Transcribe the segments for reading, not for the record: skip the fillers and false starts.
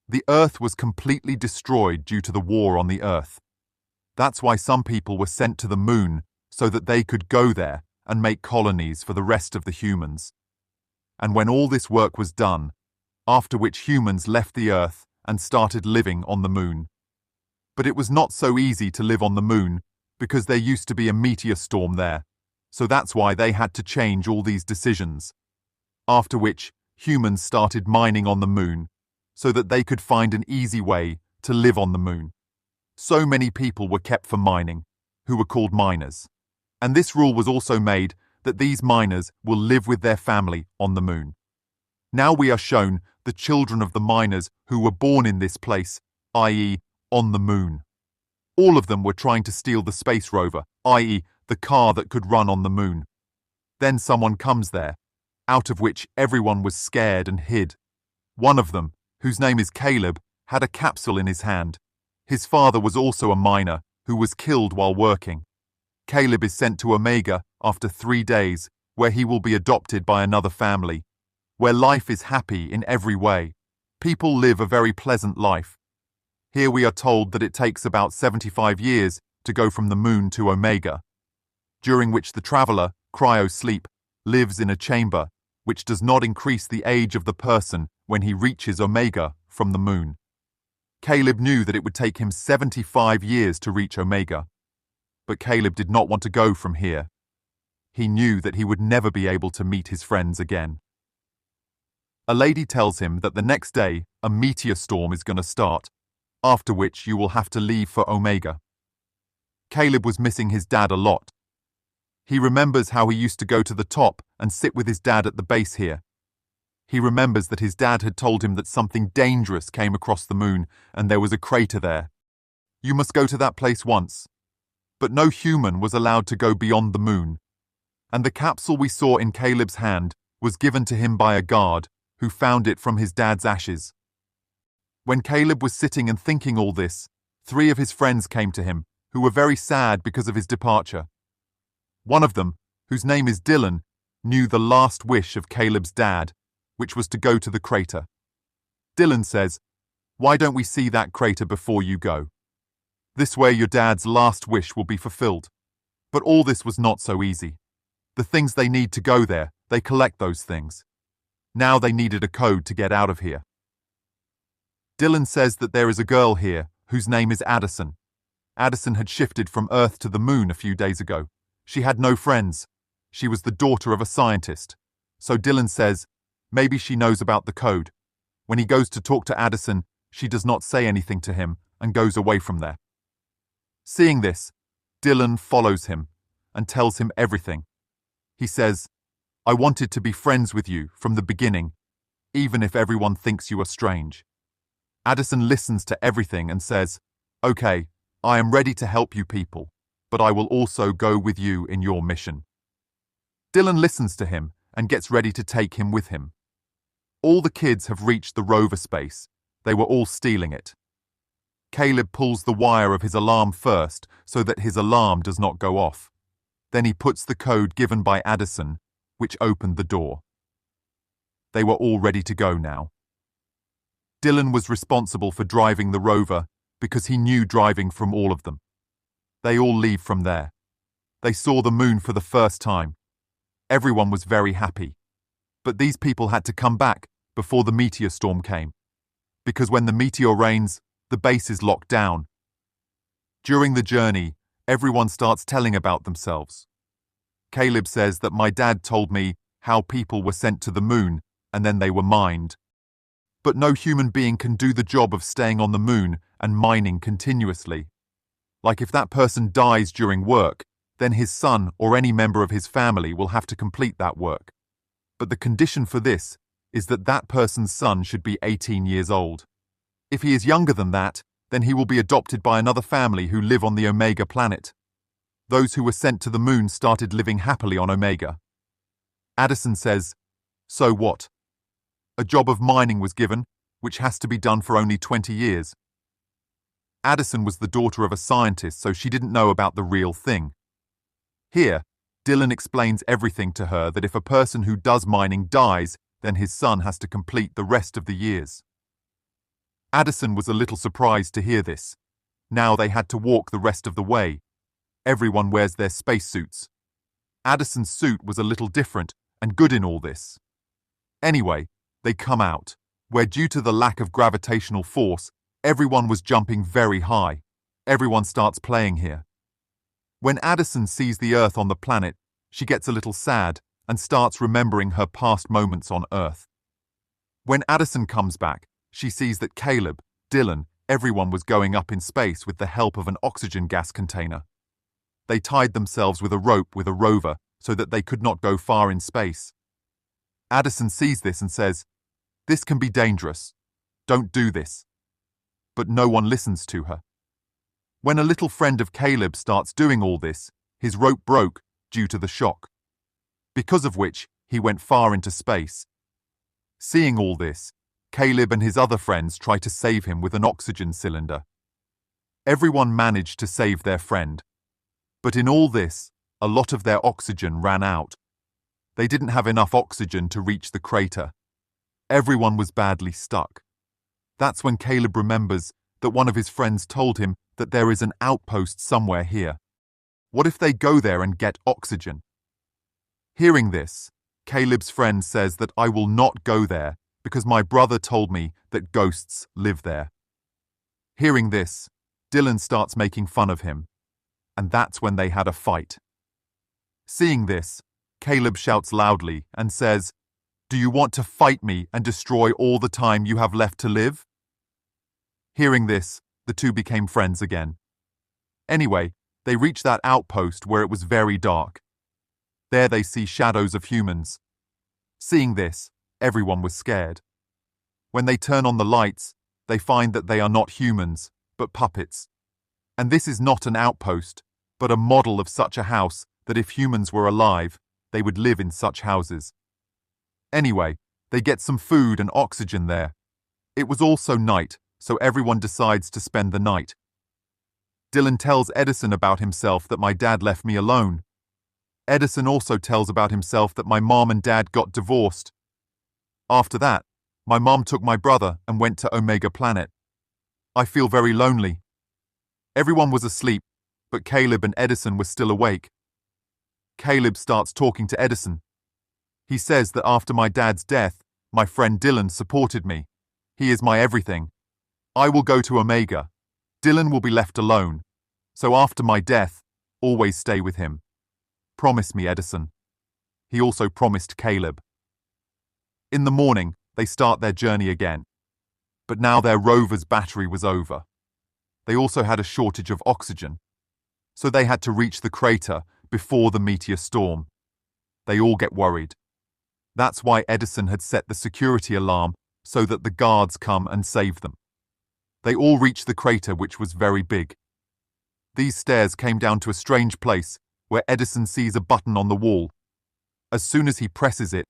The Earth was completely destroyed due to the war on the Earth. That's why some people were sent to the moon so that they could go there and make colonies for the rest of the humans. And when all this work was done, after which humans left the Earth and started living on the moon. But it was not so easy to live on the moon because there used to be a meteor storm there, so that's why they had to change all these decisions. After which, humans started mining on the moon so that they could find an easy way to live on the moon. So many people were kept for mining, who were called miners. And this rule was also made that these miners will live with their family on the moon. Now we are shown the children of the miners who were born in this place, i.e., on the moon. All of them were trying to steal the space rover, i.e., the car that could run on the moon. Then someone comes there, out of which everyone was scared and hid. One of them, whose name is Caleb, had a capsule in his hand. His father was also a miner who was killed while working. Caleb is sent to Omega after 3 days, where he will be adopted by another family, where life is happy in every way. People live a very pleasant life. Here we are told that it takes about 75 years to go from the moon to Omega, during which the traveler, cryo-sleep, lives in a chamber which does not increase the age of the person when he reaches Omega from the moon. Caleb knew that it would take him 75 years to reach Omega, but Caleb did not want to go from here. He knew that he would never be able to meet his friends again. A lady tells him that the next day a meteor storm is going to start, after which you will have to leave for Omega. Caleb was missing his dad a lot. He remembers how he used to go to the top and sit with his dad at the base here. He remembers that his dad had told him that something dangerous came across the moon and there was a crater there. You must go to that place once. But no human was allowed to go beyond the moon. And the capsule we saw in Caleb's hand was given to him by a guard who found it from his dad's ashes. When Caleb was sitting and thinking all this, 3 of his friends came to him, who were very sad because of his departure. One of them, whose name is Dylan, knew the last wish of Caleb's dad, which was to go to the crater. Dylan says, "Why don't we see that crater before you go? This way your dad's last wish will be fulfilled." But all this was not so easy. The things they need to go there, they collect those things. Now they needed a code to get out of here. Dylan says that there is a girl here whose name is Addison. Addison had shifted from Earth to the moon a few days ago. She had no friends. She was the daughter of a scientist. So Dylan says, maybe she knows about the code. When he goes to talk to Addison, she does not say anything to him and goes away from there. Seeing this, Dylan follows him and tells him everything. He says, "I wanted to be friends with you from the beginning, even if everyone thinks you are strange." Addison listens to everything and says, "Okay, I am ready to help you people, but I will also go with you in your mission." Dylan listens to him and gets ready to take him with him. All the kids have reached the rover space. They were all stealing it. Caleb pulls the wire of his alarm first so that his alarm does not go off. Then he puts the code given by Addison, which opened the door. They were all ready to go now. Dylan was responsible for driving the rover because he knew driving from all of them. They all leave from there. They saw the moon for the first time. Everyone was very happy. But these people had to come back before the meteor storm came, because when the meteor rains, the base is locked down. During the journey, everyone starts telling about themselves. Caleb says that my dad told me how people were sent to the moon and then they were mined. But no human being can do the job of staying on the moon and mining continuously. Like if that person dies during work, then his son or any member of his family will have to complete that work. But the condition for this is that that person's son should be 18 years old. If he is younger than that, then he will be adopted by another family who live on the Omega planet. Those who were sent to the moon started living happily on Omega. Addison says, "So what? A job of mining was given, which has to be done for only 20 years. Addison was the daughter of a scientist, so she didn't know about the real thing. Here, Dylan explains everything to her that if a person who does mining dies, then his son has to complete the rest of the years. Addison was a little surprised to hear this. Now they had to walk the rest of the way. Everyone wears their spacesuits. Addison's suit was a little different and good in all this. Anyway, they come out, where due to the lack of gravitational force, everyone was jumping very high. Everyone starts playing here. When Addison sees the Earth on the planet, she gets a little sad and starts remembering her past moments on Earth. When Addison comes back, she sees that Caleb, Dylan, everyone was going up in space with the help of an oxygen gas container. They tied themselves with a rope with a rover so that they could not go far in space. Addison sees this and says, "This can be dangerous. Don't do this." But no one listens to her. When a little friend of Caleb starts doing all this, his rope broke due to the shock, because of which he went far into space. Seeing all this, Caleb and his other friends try to save him with an oxygen cylinder. Everyone managed to save their friend. But in all this, a lot of their oxygen ran out. They didn't have enough oxygen to reach the crater. Everyone was badly stuck. That's when Caleb remembers that one of his friends told him that there is an outpost somewhere here. What if they go there and get oxygen? Hearing this, Caleb's friend says that I will not go there because my brother told me that ghosts live there. Hearing this, Dylan starts making fun of him, and that's when they had a fight. Seeing this, Caleb shouts loudly and says, "Do you want to fight me and destroy all the time you have left to live?" Hearing this, the two became friends again. Anyway, they reach that outpost where it was very dark. There they see shadows of humans. Seeing this, everyone was scared. When they turn on the lights, they find that they are not humans, but puppets. And this is not an outpost, but a model of such a house that if humans were alive, they would live in such houses. Anyway, they get some food and oxygen there. It was also night, so everyone decides to spend the night. Dylan tells Edison about himself that my dad left me alone. Edison also tells about himself that my mom and dad got divorced. After that, my mom took my brother and went to Omega Planet. I feel very lonely. Everyone was asleep, but Caleb and Edison were still awake. Caleb starts talking to Edison. He says that after my dad's death, my friend Dylan supported me. He is my everything. I will go to Omega. Dylan will be left alone. So after my death, always stay with him. Promise me, Edison. He also promised Caleb. In the morning, they start their journey again. But now their rover's battery was over. They also had a shortage of oxygen. So they had to reach the crater before the meteor storm. They all get worried. That's why Edison had set the security alarm so that the guards come and save them. They all reach the crater, which was very big. These stairs came down to a strange place where Edison sees a button on the wall. As soon as he presses it,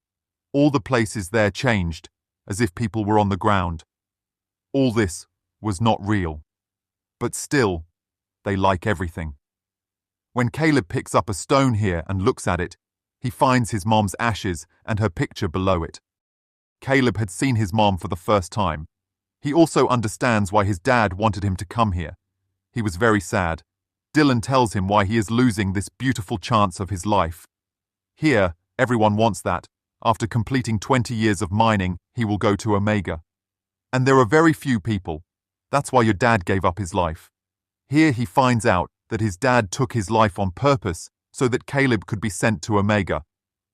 all the places there changed, as if people were on the ground. All this was not real. But still, they like everything. When Caleb picks up a stone here and looks at it, he finds his mom's ashes and her picture below it. Caleb had seen his mom for the first time. He also understands why his dad wanted him to come here. He was very sad. Dylan tells him why he is losing this beautiful chance of his life. Here, everyone wants that. After completing 20 years of mining, he will go to Omega. And there are very few people. That's why your dad gave up his life. Here he finds out that his dad took his life on purpose so that Caleb could be sent to Omega.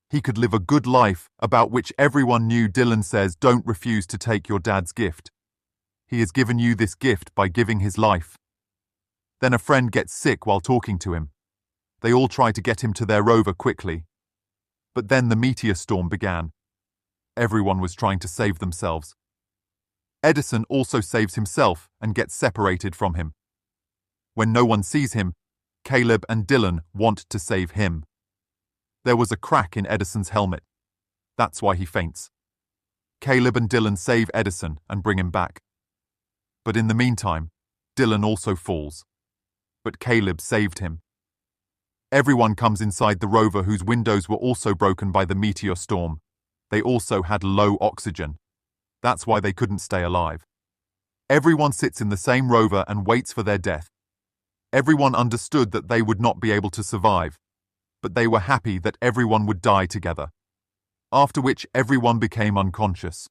He could live a good life about which everyone knew. Dylan says, "Don't refuse to take your dad's gift. He has given you this gift by giving his life." Then a friend gets sick while talking to him. They all try to get him to their rover quickly. But then the meteor storm began. Everyone was trying to save themselves. Edison also saves himself and gets separated from him. When no one sees him, Caleb and Dylan want to save him. There was a crack in Edison's helmet. That's why he faints. Caleb and Dylan save Edison and bring him back. But in the meantime, Dylan also falls. But Caleb saved him. Everyone comes inside the rover, whose windows were also broken by the meteor storm. They also had low oxygen. That's why they couldn't stay alive. Everyone sits in the same rover and waits for their death. Everyone understood that they would not be able to survive, but they were happy that everyone would die together, after which everyone became unconscious.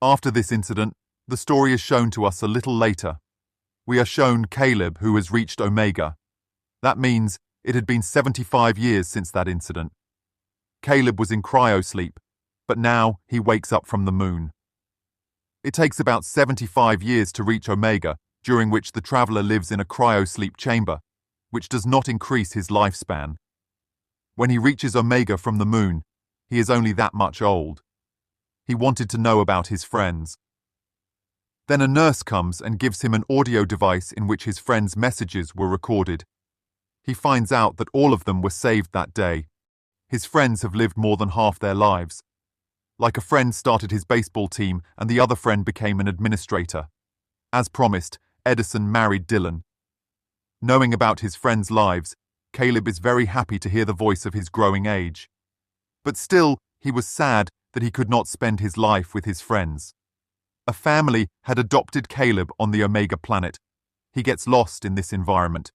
After this incident, the story is shown to us a little later. We are shown Caleb, who has reached Omega. That means it had been 75 years since that incident. Caleb was in cryosleep, but now he wakes up from the moon. It takes about 75 years to reach Omega, during which the traveler lives in a cryosleep chamber, which does not increase his lifespan. When he reaches Omega from the moon, he is only that much old. He wanted to know about his friends. Then a nurse comes and gives him an audio device in which his friends' messages were recorded. He finds out that all of them were saved that day. His friends have lived more than half their lives. Like a friend started his baseball team and the other friend became an administrator. As promised, Edison married Dylan. Knowing about his friends' lives, Caleb is very happy to hear the voice of his growing age. But still, he was sad that he could not spend his life with his friends. A family had adopted Caleb on the Omega planet. He gets lost in this environment.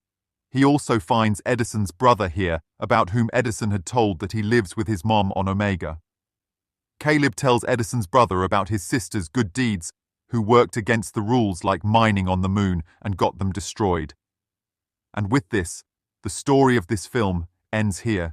He also finds Edison's brother here, about whom Edison had told that he lives with his mom on Omega. Caleb tells Edison's brother about his sister's good deeds, who worked against the rules like mining on the moon and got them destroyed. And with this, the story of this film ends here.